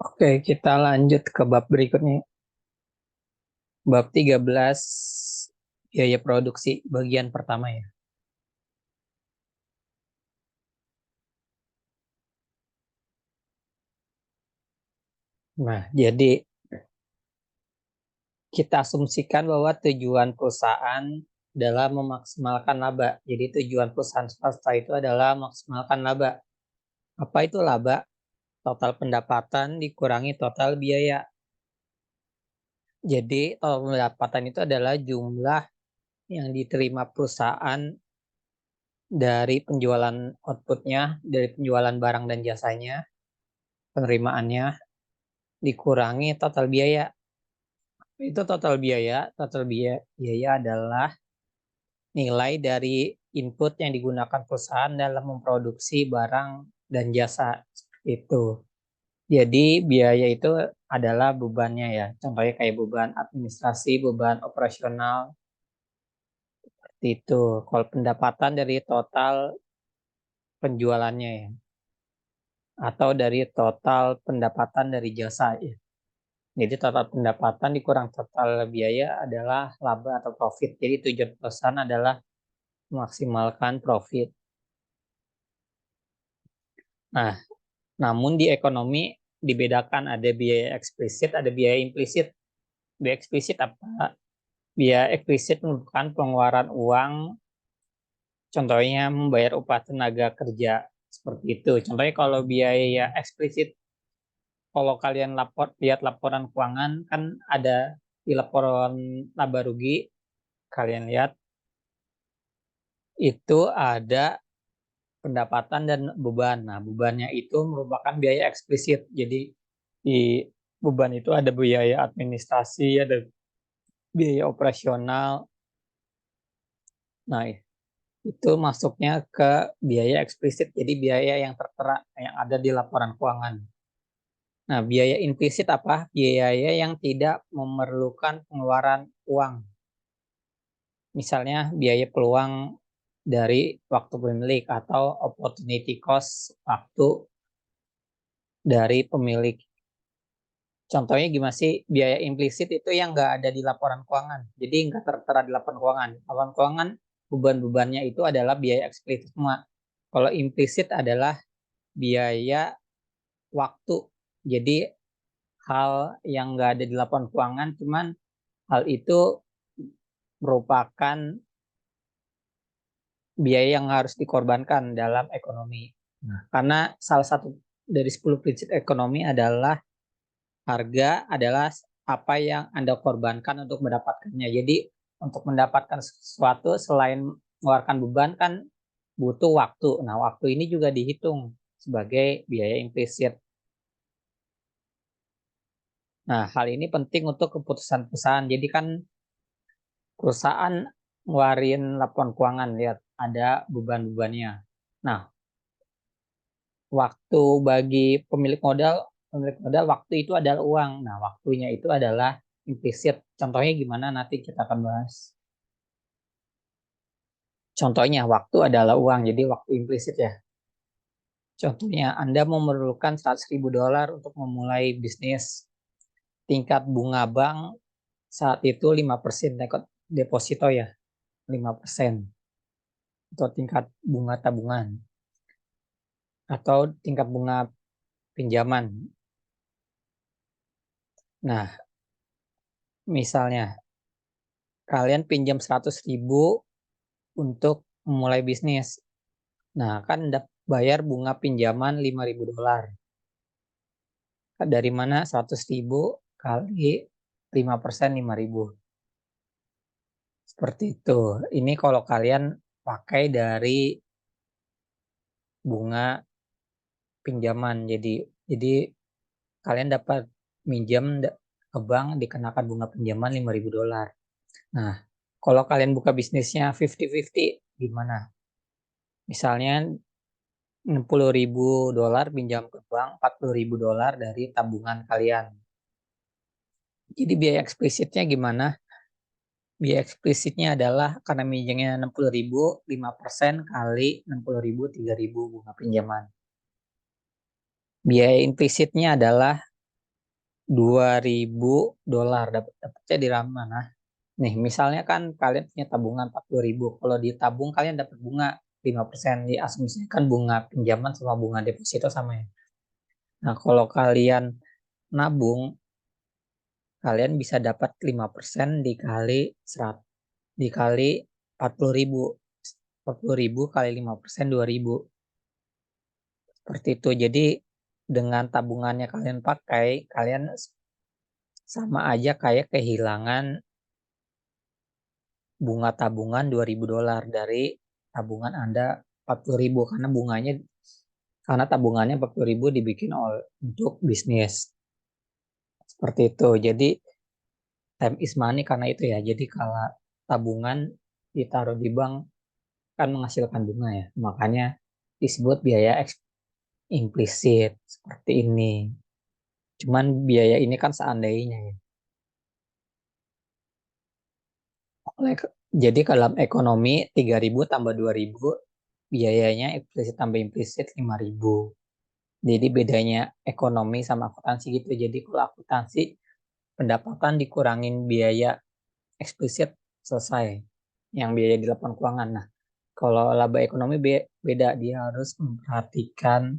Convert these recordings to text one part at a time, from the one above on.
Oke, kita lanjut ke bab berikutnya. Bab 13, biaya produksi, bagian pertama ya. Nah, jadi kita asumsikan bahwa tujuan perusahaan adalah memaksimalkan laba. Jadi tujuan perusahaan swasta itu adalah memaksimalkan laba. Apa itu laba? Total pendapatan dikurangi total biaya. Jadi total pendapatan itu adalah jumlah yang diterima perusahaan dari penjualan outputnya, dari penjualan barang dan jasanya, penerimaannya, dikurangi total biaya. Itu total biaya adalah nilai dari input yang digunakan perusahaan dalam memproduksi barang dan jasa. Itu. Jadi biaya itu adalah bebannya ya. Contohnya kayak beban administrasi, beban operasional, itu. Kalau pendapatan dari total penjualannya ya. Atau dari total pendapatan dari jasa ya. Jadi total pendapatan dikurang total biaya adalah laba atau profit. Jadi tujuan perusahaan adalah memaksimalkan profit. Nah, namun di ekonomi dibedakan ada biaya eksplisit, ada biaya implisit. Biaya eksplisit apa? Biaya eksplisit merupakan pengeluaran uang, contohnya membayar upah tenaga kerja seperti itu. Contohnya kalau biaya eksplisit, kalau kalian lihat laporan keuangan kan ada di laporan laba rugi, kalian lihat itu ada pendapatan dan beban. Nah, bebannya itu merupakan biaya eksplisit. Jadi di beban itu ada biaya administrasi, ada biaya operasional. Nah, itu masuknya ke biaya eksplisit. Jadi biaya yang tertera yang ada di laporan keuangan. Nah, biaya implisit apa? Biaya yang tidak memerlukan pengeluaran uang. Misalnya biaya peluang dari waktu pemilik atau opportunity cost waktu dari pemilik. Contohnya gimana sih? Biaya implisit itu yang nggak ada di laporan keuangan. Jadi nggak tertera di laporan keuangan. Laporan keuangan beban-bebannya itu adalah biaya eksplisit semua. Kalau implisit adalah biaya waktu. Jadi hal yang nggak ada di laporan keuangan, cuman hal itu merupakan biaya yang harus dikorbankan dalam ekonomi. Nah, karena salah satu dari 10 prinsip ekonomi adalah harga adalah apa yang Anda korbankan untuk mendapatkannya. Jadi untuk mendapatkan sesuatu selain mengeluarkan beban kan butuh waktu. Nah, waktu ini juga dihitung sebagai biaya implisit. Nah, hal ini penting untuk keputusan perusahaan. Jadi kan perusahaan ngeluarin laporan keuangan, lihat ada beban-bebannya. Nah, waktu bagi pemilik modal waktu itu adalah uang. Nah, waktunya itu adalah implisit. Contohnya gimana nanti kita akan bahas. Contohnya waktu adalah uang, jadi waktu implisit ya. Contohnya Anda memerlukan 100.000 dolar untuk memulai bisnis. Tingkat bunga bank saat itu 5% deposito ya, 5%. Atau tingkat bunga tabungan. Atau tingkat bunga pinjaman. Nah, misalnya kalian pinjam 100.000 untuk memulai bisnis. Nah, kan bayar bunga pinjaman 5.000 dolar. Dari mana 100.000 kali 5% 5.000. Seperti itu. Ini kalau kalian pakai dari bunga pinjaman. Jadi kalian dapat minjam ke bank dikenakan bunga pinjaman 5.000 dolar. Nah, kalau kalian buka bisnisnya 50-50 gimana? Misalnya 60.000 dolar pinjam ke bank, 40.000 dolar dari tabungan kalian. Jadi biaya eksplisitnya gimana? Biaya eksplisitnya adalah karena minjemnya 60.000, 5% kali 60.000, 3.000 bunga pinjaman. Biaya implisitnya adalah $2.000 dapatnya di mana? Nih, misalnya kan kalian punya tabungan 40.000. Kalau ditabung kalian dapat bunga 5%. Diasumsikan bunga pinjaman sama bunga deposito sama ya. Nah, kalau kalian nabung, kalian bisa dapat 5% dikali 100, dikali 40.000. 40.000 kali 5% 2.000. Seperti itu. Jadi dengan tabungannya kalian pakai, kalian sama aja kayak kehilangan bunga tabungan $2.000 dari tabungan Anda 40.000 karena tabungannya 40.000 dibikin untuk bisnis. Seperti itu. Jadi time is money karena itu ya. Jadi kalau tabungan ditaruh di bank kan menghasilkan bunga ya. Makanya disebut biaya implisit seperti ini. Cuman biaya ini kan seandainya ya. Jadi kalau dalam ekonomi 3.000 tambah 2.000 biayanya implisit tambah implisit 5.000. Jadi bedanya ekonomi sama akuntansi gitu. Jadi kalau akuntansi pendapatan dikurangin biaya eksplisit selesai. Yang biaya di laporan keuangan. Nah, kalau laba ekonomi beda. Dia harus memperhatikan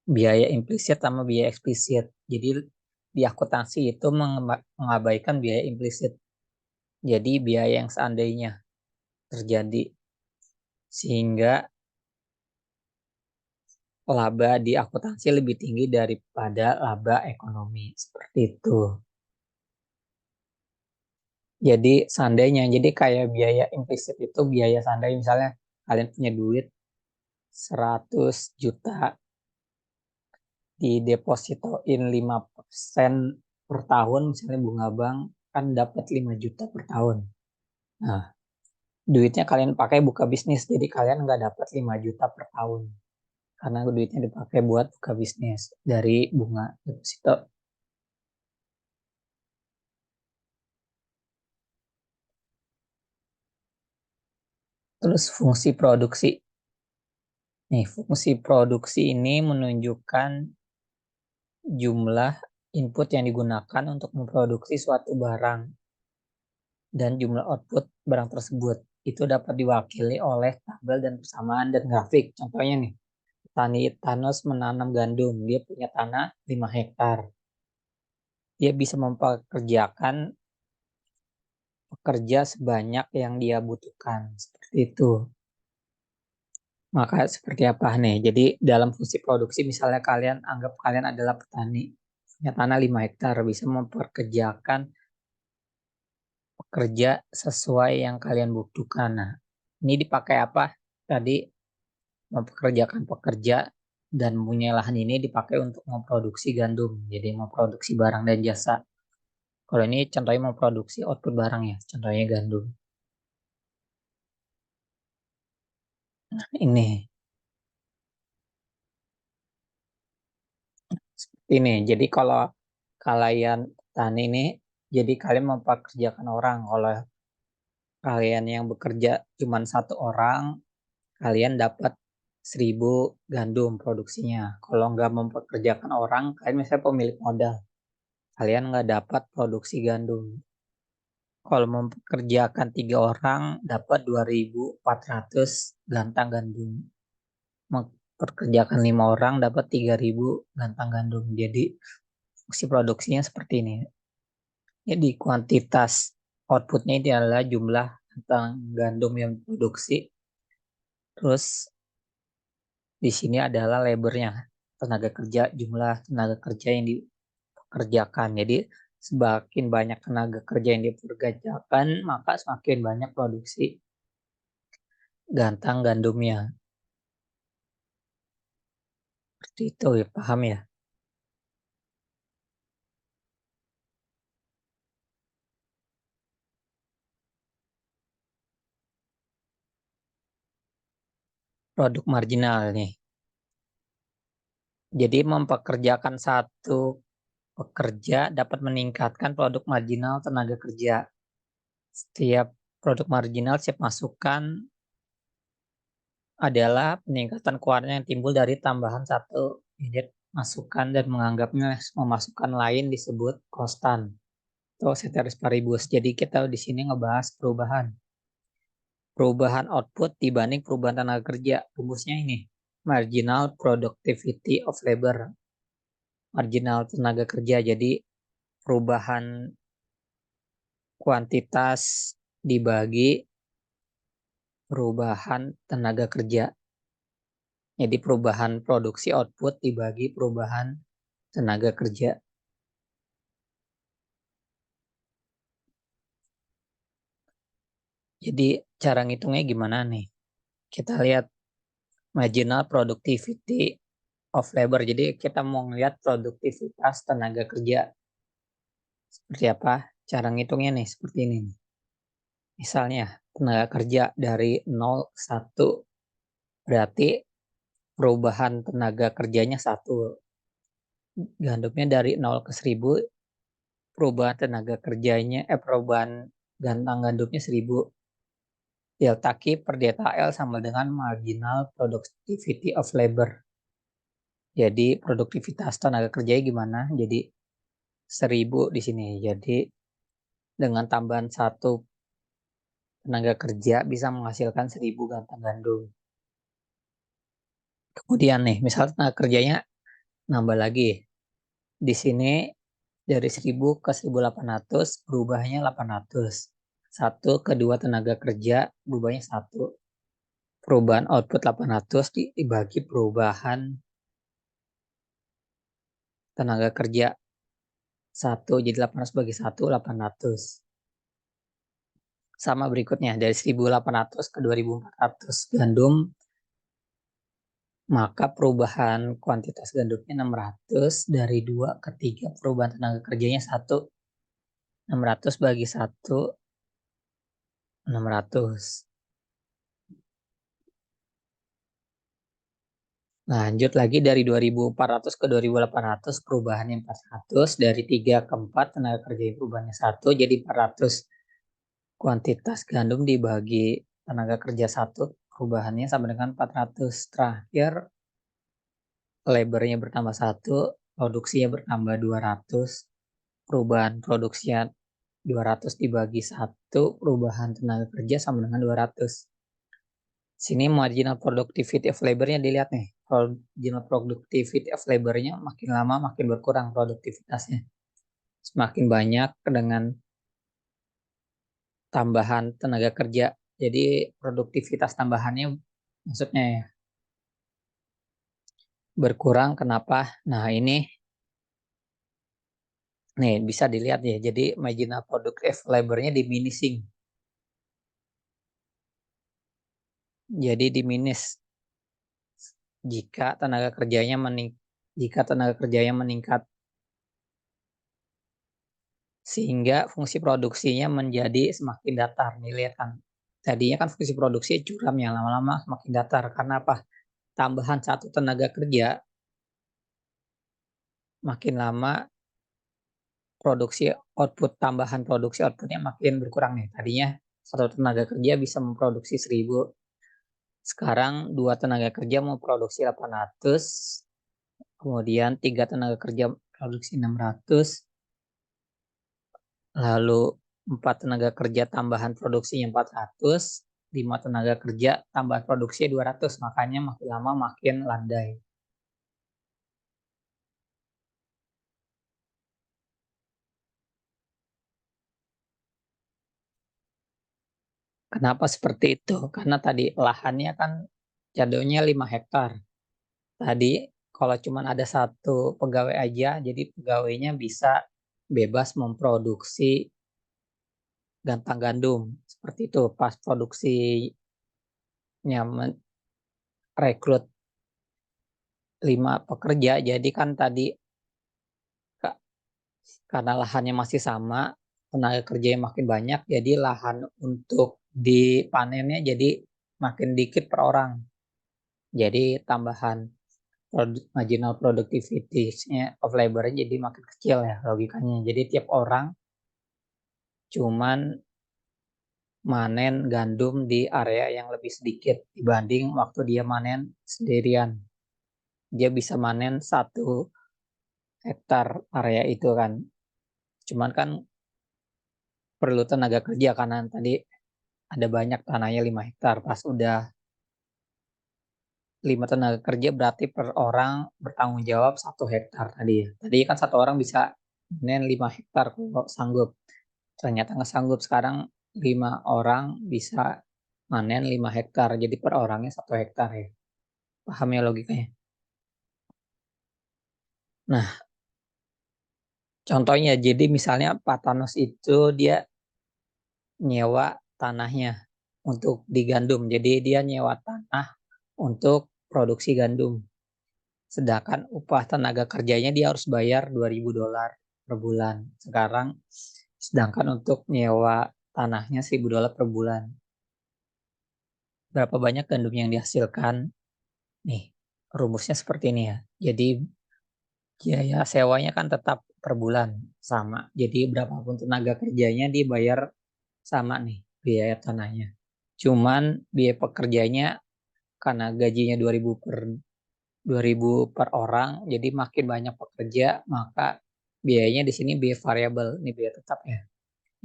biaya implisit sama biaya eksplisit. Jadi di akuntansi itu mengabaikan biaya implisit. Jadi biaya yang seandainya terjadi. Sehingga laba di akuntansi lebih tinggi daripada laba ekonomi. Seperti itu. Jadi seandainya, jadi kayak biaya implisit itu biaya seandainya misalnya kalian punya duit 100 juta didepositoin 5% per tahun, misalnya bunga bank kan dapat 5 juta per tahun. Nah, duitnya kalian pakai buka bisnis, jadi kalian nggak dapat 5 juta per tahun. Karena duitnya dipakai buat buka bisnis dari bunga deposito. Terus fungsi produksi. Nih, fungsi produksi ini menunjukkan jumlah input yang digunakan untuk memproduksi suatu barang dan jumlah output barang tersebut. Itu dapat diwakili oleh tabel dan persamaan dan grafik. Contohnya nih, petani Thanos menanam gandum. Dia punya tanah 5 hektar. Dia bisa mempekerjakan pekerja sebanyak yang dia butuhkan. Seperti itu. Maka seperti apa nih? Jadi dalam fungsi produksi misalnya kalian anggap kalian adalah petani. Punya tanah 5 hektar. Bisa memperkerjakan pekerja sesuai yang kalian butuhkan. Nah, ini dipakai apa? Tadi mempekerjakan pekerja dan punya lahan ini dipakai untuk memproduksi gandum. Jadi memproduksi barang dan jasa. Kalau ini contohnya memproduksi output barang ya, contohnya gandum. Ini seperti ini. Jadi kalau kalian tani ini, jadi kalian mempekerjakan orang. Kalau kalian yang bekerja cuma satu orang, kalian dapat 1.000 gandum produksinya. Kalau nggak mempekerjakan orang, kalian misalnya pemilik modal, kalian nggak dapat produksi gandum. Kalau mempekerjakan 3 orang, dapat 2.400 gantang gandum. Mempekerjakan 5 orang, dapat 3.000 gantang gandum. Jadi fungsi produksinya seperti ini. Jadi kuantitas outputnya ini adalah jumlah gantang gandum yang produksi. Terus di sini adalah labornya, tenaga kerja, jumlah tenaga kerja yang dikerjakan. Jadi semakin banyak tenaga kerja yang dikerjakan, maka semakin banyak produksi gantang gandumnya. Seperti itu ya, paham ya? Produk marginal nih. Jadi mempekerjakan satu pekerja dapat meningkatkan produk marginal tenaga kerja. Setiap produk marginal setiap masukan adalah peningkatan keluarnya yang timbul dari tambahan satu unit masukan dan menganggapnya memasukkan lain disebut konstan atau ceteris paribus. Jadi kita di sini ngebahas perubahan output dibanding perubahan tenaga kerja. Rumusnya ini, marginal productivity of labor, marginal tenaga kerja. Jadi perubahan kuantitas dibagi perubahan tenaga kerja. Jadi perubahan produksi output dibagi perubahan tenaga kerja. Jadi cara ngitungnya gimana nih? Kita lihat marginal productivity of labor. Jadi kita mau ngeliat produktivitas tenaga kerja. Seperti apa? Cara ngitungnya nih seperti ini. Misalnya tenaga kerja dari 0 ke 1 berarti perubahan tenaga kerjanya 1. Gandumnya dari 0 ke 1000 perubahan tenaga kerjanya perubahan gantang gandumnya 1000. Delta Q per delta L sama dengan marginal productivity of labor. Jadi produktivitas tenaga kerjanya gimana? Jadi 1000 di sini. Jadi dengan tambahan 1 tenaga kerja bisa menghasilkan 1000 gantang gandum. Kemudian nih, misalnya tenaga kerjanya nambah lagi. Di sini dari 1000 ke 1800 berubahnya 800. 1 ke 2 tenaga kerja berubahnya 1. Perubahan output 800 dibagi perubahan tenaga kerja 1. Jadi 800 bagi 1, 800. Sama berikutnya, dari 1800 ke 2400 gandum, maka perubahan kuantitas gandumnya 600. Dari 2 ke 3 perubahan tenaga kerjanya 1. 600 bagi 1, 600. Lanjut lagi dari 2400 ke 2800 perubahannya 400. Dari 3 ke 4 tenaga kerja perubahannya 1 jadi 400. Kuantitas gandum dibagi tenaga kerja 1 perubahannya sama dengan 400. Terakhir labornya bertambah 1, produksinya bertambah 200. Perubahan produksinya 200 dibagi 1, perubahan tenaga kerja sama dengan 200. Sini marginal productivity of labor-nya dilihat nih. Marginal productivity of labor-nya makin lama makin berkurang produktivitasnya. Semakin banyak dengan tambahan tenaga kerja. Jadi produktivitas tambahannya maksudnya ya berkurang. Kenapa? Nah ini nih bisa dilihat ya. Jadi marginal productive labor-nya diminishing. Jadi diminis jika tenaga kerjanya meningkat sehingga fungsi produksinya menjadi semakin datar. Nih lihat kan. Tadinya kan fungsi produksi curam yang lama-lama semakin datar. Karena apa? Tambahan 1 tenaga kerja makin lama tambahan produksi outputnya makin berkurang nih. Tadinya 1 tenaga kerja bisa memproduksi 1000. Sekarang 2 tenaga kerja memproduksi 800. Kemudian 3 tenaga kerja produksi 600. Lalu 4 tenaga kerja tambahan produksinya 400. 5 tenaga kerja tambahan produksi 200. Makanya makin lama makin landai. Kenapa seperti itu? Karena tadi lahannya kan jadulnya 5 hektar. Tadi kalau cuma ada 1 pegawai aja, jadi pegawainya bisa bebas memproduksi gantang gandum. Seperti itu. Pas produksinya rekrut 5 pekerja, jadi kan tadi karena lahannya masih sama, tenaga kerjanya makin banyak, jadi lahan untuk dipanennya jadi makin dikit per orang. Jadi tambahan marginal productivity-nya of labor jadi makin kecil ya logikanya. Jadi tiap orang cuman manen gandum di area yang lebih sedikit dibanding waktu dia manen sendirian. dia bisa manen 1 hektar area itu kan. Cuman kan perlu tenaga kerja karena tadi ada banyak tanahnya 5 hektar. Pas udah 5 tenaga kerja berarti per orang bertanggung jawab 1 hektar tadi ya. Tadi kan satu orang bisa manen 5 hektar kalau sanggup. Ternyata nggak sanggup. Sekarang 5 orang bisa manen 5 hektar. Jadi per orangnya 1 hektar ya. Paham ya logikanya? Nah, contohnya jadi misalnya Pak Thanos itu dia nyewa tanahnya untuk digandum. Jadi dia nyewa tanah untuk produksi gandum. Sedangkan upah tenaga kerjanya dia harus bayar $2.000 per bulan. Sedangkan untuk nyewa tanahnya $1.000 per bulan. Berapa banyak gandum yang dihasilkan? Nih, rumusnya seperti ini ya. Jadi biaya sewanya kan tetap per bulan sama. Jadi berapapun tenaga kerjanya dibayar sama nih biaya tanahnya. Cuman biaya pekerjanya karena gajinya 2.000 per orang, jadi makin banyak pekerja, maka biayanya di sini biaya variabel, ini biaya tetap ya.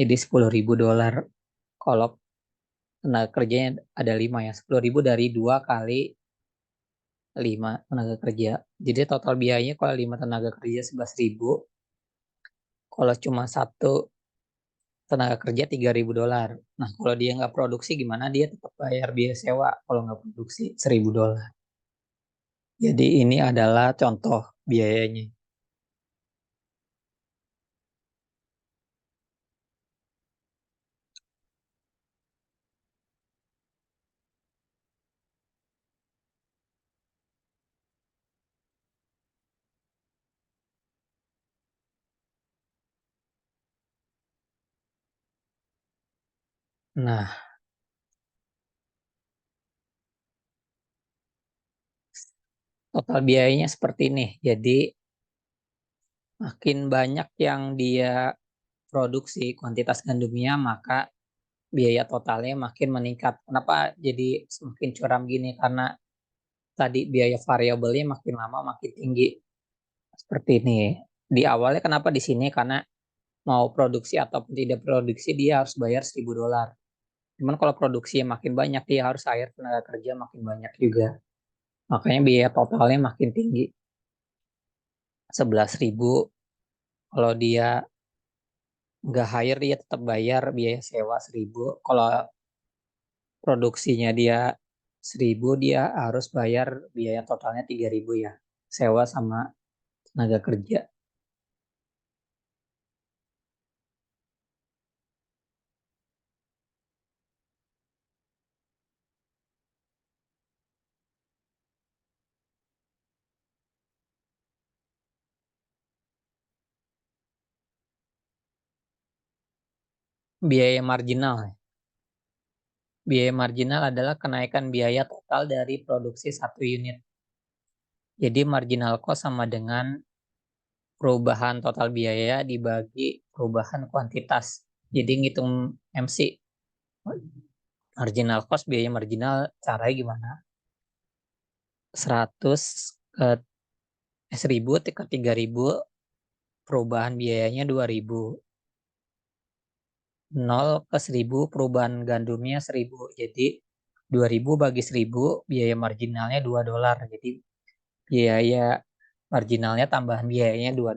Jadi $10.000 kalau tenaga kerjanya ada 5 ya. 10.000 dari 2 kali 5 tenaga kerja. Jadi total biayanya kalau 5 tenaga kerja 11.000. Kalau cuma satu tenaga kerja $3.000. Nah, kalau dia nggak produksi gimana? Dia tetap bayar biaya sewa kalau nggak produksi $1.000. Jadi ini adalah contoh biayanya. Nah, total biayanya seperti ini. Jadi makin banyak yang dia produksi kuantitas gandumnya, maka biaya totalnya makin meningkat. Kenapa jadi semakin curam gini? Karena tadi biaya variabelnya makin lama makin tinggi. Seperti ini. Di awalnya kenapa di sini? Karena mau produksi ataupun tidak produksi dia harus bayar $1.000. Cuman kalau produksinya makin banyak dia harus hire tenaga kerja makin banyak juga. Makanya biaya totalnya makin tinggi. 11.000 kalau dia nggak hire dia tetap bayar biaya sewa 1.000. Kalau produksinya dia 1.000 dia harus bayar biaya totalnya 3.000 ya. Sewa sama tenaga kerja. Biaya marginal. Biaya marginal adalah kenaikan biaya total dari produksi satu unit. Jadi marginal cost sama dengan perubahan total biaya dibagi perubahan kuantitas. Jadi ngitung MC, marginal cost biaya marginal caranya gimana? 100 ke 1.000 ke 3.000 perubahan biayanya 2.000. 0 ke 1.000 perubahan gandumnya 1.000. Jadi 2.000 bagi 1.000 biaya marginalnya $2. Jadi biaya marginalnya tambahan biayanya $2.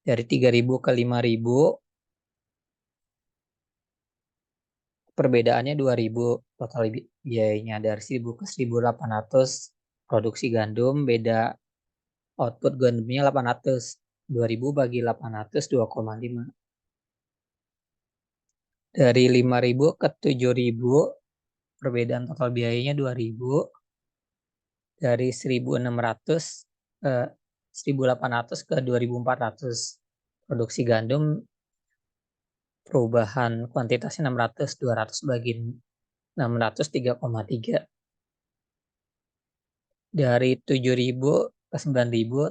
Dari 3.000 ke 5.000 perbedaannya 2.000 total biayanya. Dari 1.000 ke 1.800 produksi gandum beda output gandumnya 800. 2.000 bagi 800 2,5. Dari 5.000 ke 7.000 perbedaan total biayanya 2.000. Dari 1.600 ke 1.800 ke 2.400 produksi gandum perubahan kuantitasnya 600. 200 bagi 600 3,3. Dari 7.000 ke 9.000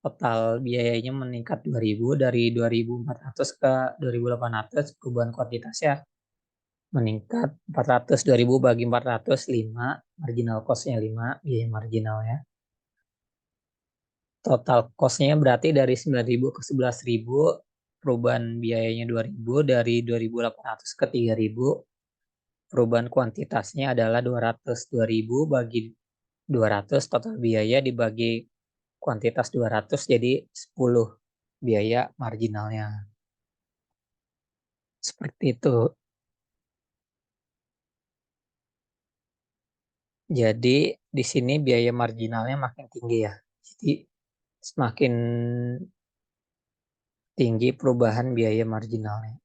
total biayanya meningkat 2.000. Dari 2.400 ke 2.800 perubahan kuantitasnya meningkat 400. 2.000 bagi 400 5, marginal cost-nya 5, biaya marginalnya. Total cost-nya berarti dari 9.000 ke 11.000, perubahan biayanya 2.000, dari 2.800 ke 3.000, perubahan kuantitasnya adalah 200. 2.000 bagi 200, total biaya dibagi kuantitas 200 jadi 10 biaya marginalnya. Seperti itu. Jadi di sini biaya marginalnya makin tinggi ya. Jadi semakin tinggi perubahan biaya marginalnya.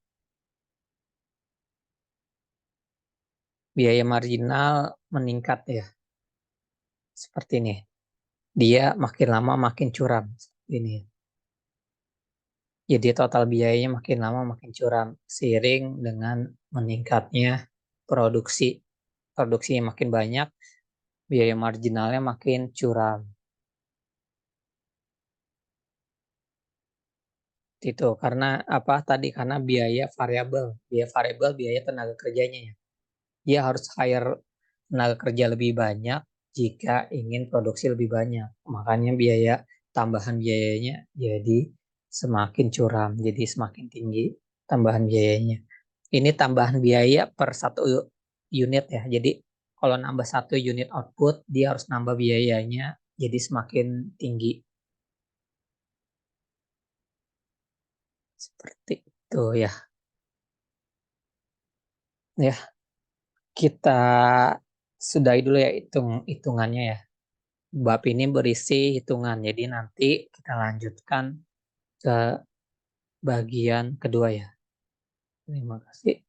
Biaya marginal meningkat ya. Seperti ini. Dia makin lama makin curam. Seperti ini. Jadi total biayanya makin lama makin curam. Seiring dengan meningkatnya produksi. Produksinya makin banyak, biaya marginalnya makin curam. Itu karena apa tadi? Karena biaya variabel, biaya tenaga kerjanya ya. Dia harus hire tenaga kerja lebih banyak jika ingin produksi lebih banyak. Makanya biaya tambahan biayanya jadi semakin curam, jadi semakin tinggi tambahan biayanya. Ini tambahan biaya per satu unit ya. Jadi kalau nambah satu unit output, dia harus nambah biayanya jadi semakin tinggi. Seperti itu ya. Ya, kita sudahi dulu ya hitungannya ya. Bab ini berisi hitungan, jadi nanti kita lanjutkan ke bagian kedua ya. Terima kasih.